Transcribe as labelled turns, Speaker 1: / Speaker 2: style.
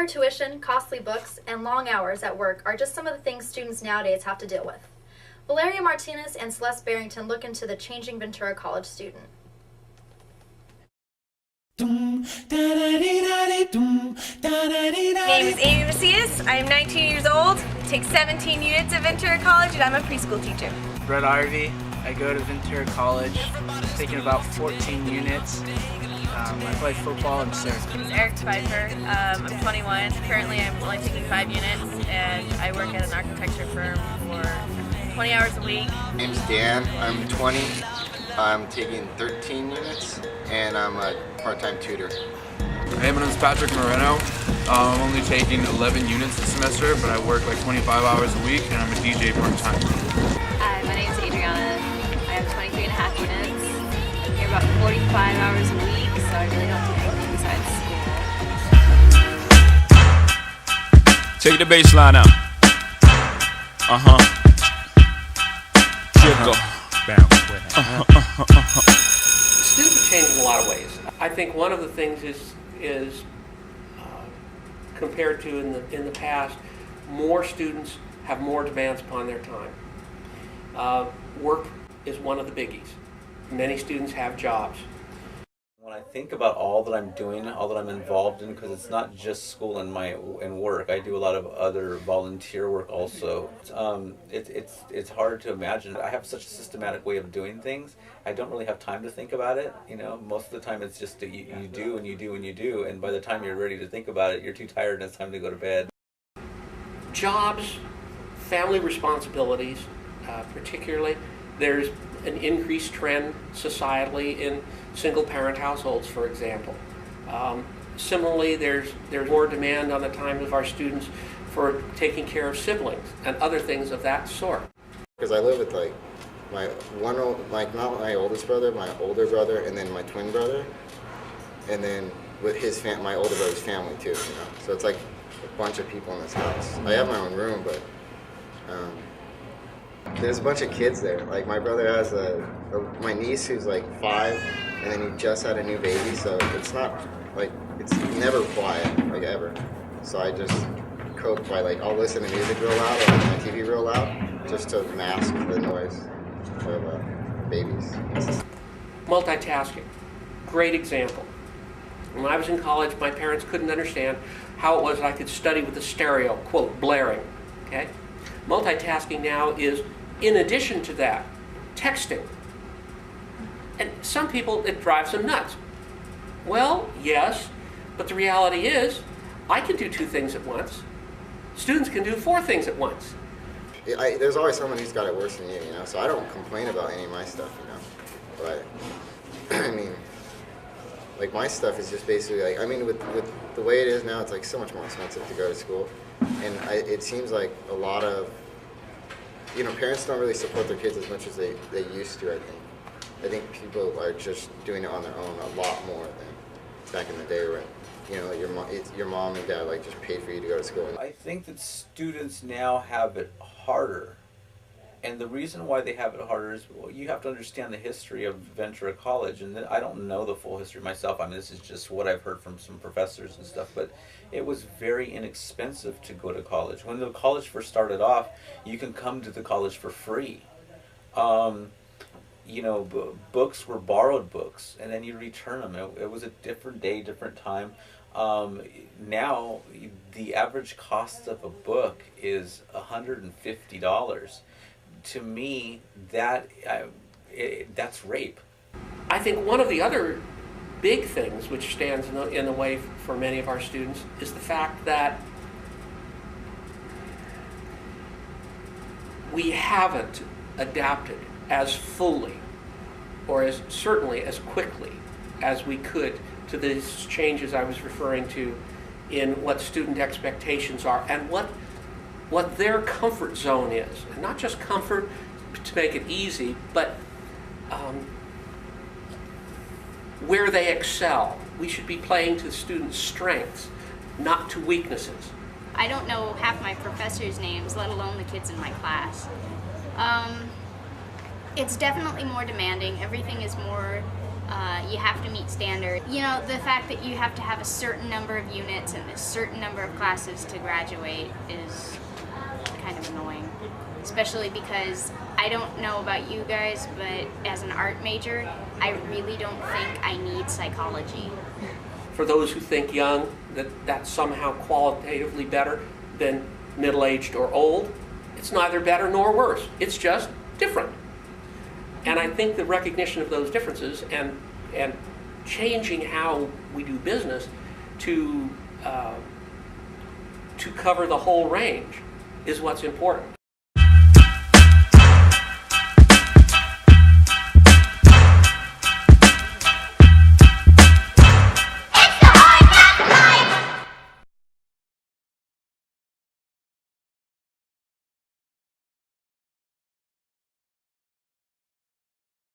Speaker 1: Higher tuition, costly books, and long hours at work are just some of the things students nowadays have to deal with. Valeria Martinez and Celeste Barrington look into the changing Ventura College student.
Speaker 2: My name is Amy Macias. I am 19 years old, take 17 units at Ventura College, and I'm a preschool teacher.
Speaker 3: Brett Arvey. I go to Ventura College, taking about 14 units. I play football and surf.
Speaker 2: My name is Eric Pfeiffer. I'm 21. Currently, I'm only taking 5 units, and I work at an architecture firm for 20 hours a week.
Speaker 4: My name's Dan. I'm 20. I'm taking 13 units, and I'm a part-time tutor.
Speaker 5: Hey, my name is Patrick Moreno. I'm only taking 11 units this semester, but I work like 25 hours a week, and I'm a DJ part-time.
Speaker 6: Hi, my name is Adriana. I have 23 and a half units. I'm here about 45 hours a week, so I really don't do anything besides school.
Speaker 7: Take the bass line out.
Speaker 8: Students are changing in a lot of ways. I think one of the things is compared to in the past, more students have more demands upon their time. Work is one of the biggies. Many students have jobs.
Speaker 9: When I think about all that I'm doing, all that I'm involved in, because it's not just school and work. I do a lot of other volunteer work also. It's hard to imagine. I have such a systematic way of doing things. I don't really have time to think about it. You know, most of the time it's just you do and you do and you do, and by the time you're ready to think about it, you're too tired and it's time to go to bed.
Speaker 8: Jobs, family responsibilities, particularly. There's an increased trend societally in single-parent households, for example. Similarly, there's more demand on the time of our students for taking care of siblings and other things of that sort.
Speaker 4: Because I live with not my oldest brother, my older brother, and then my twin brother, and then with my older brother's family too. You know, so it's like a bunch of people in this house. I have my own room, but there's a bunch of kids there. Like my brother has my niece who's like 5, and then he just had a new baby, so it's not like it's never quiet, like ever. So I just cope by I'll listen to music real loud or my TV real loud just to mask the noise of babies.
Speaker 8: Multitasking, great example. When I was in college, my parents couldn't understand how it was that I could study with the stereo, quote, blaring, okay? Multitasking now is, in addition to that, texting. And some people, it drives them nuts. Well, yes, but the reality is, I can do 2 things at once. Students can do 4 things at once.
Speaker 4: There's always someone who's got it worse than you, you know, so I don't complain about any of my stuff, you know. But, I mean, my stuff is just basically, with the way it is now, it's so much more expensive to go to school. And it seems like a lot of, parents don't really support their kids as much as they used to, I think. I think people are just doing it on their own a lot more than back in the day when, your mom and dad just paid for you to go to school.
Speaker 9: I think that students now have it harder. And the reason why they have it harder is, well, you have to understand the history of Ventura College, and I don't know the full history myself. I mean, this is just what I've heard from some professors and stuff, but it was very inexpensive to go to college. When the college first started off, you can come to the college for free. Books were borrowed books, and then you return them. It was a different day, different time. Now, the average cost of a book is $150. To me, that's rape.
Speaker 8: I think one of the other big things which stands in the way for many of our students is the fact that we haven't adapted as fully or as certainly as quickly as we could to these changes I was referring to in what student expectations are and what their comfort zone is. And not just comfort to make it easy, but where they excel. We should be playing to students' strengths, not to weaknesses.
Speaker 6: I don't know half my professors' names, let alone the kids in my class. It's definitely more demanding. Everything is more
Speaker 7: You have to meet standards. You know, the fact that you have to have a certain number of units and a certain number of classes to graduate is kind of annoying. Especially because I don't know about you guys, but as an art major, I really don't think I need psychology.
Speaker 8: For those who think young, that that's somehow qualitatively better than middle-aged or old, it's neither better nor worse. It's just different. And I think the recognition of those differences and changing how we do business to cover the whole range is what's important.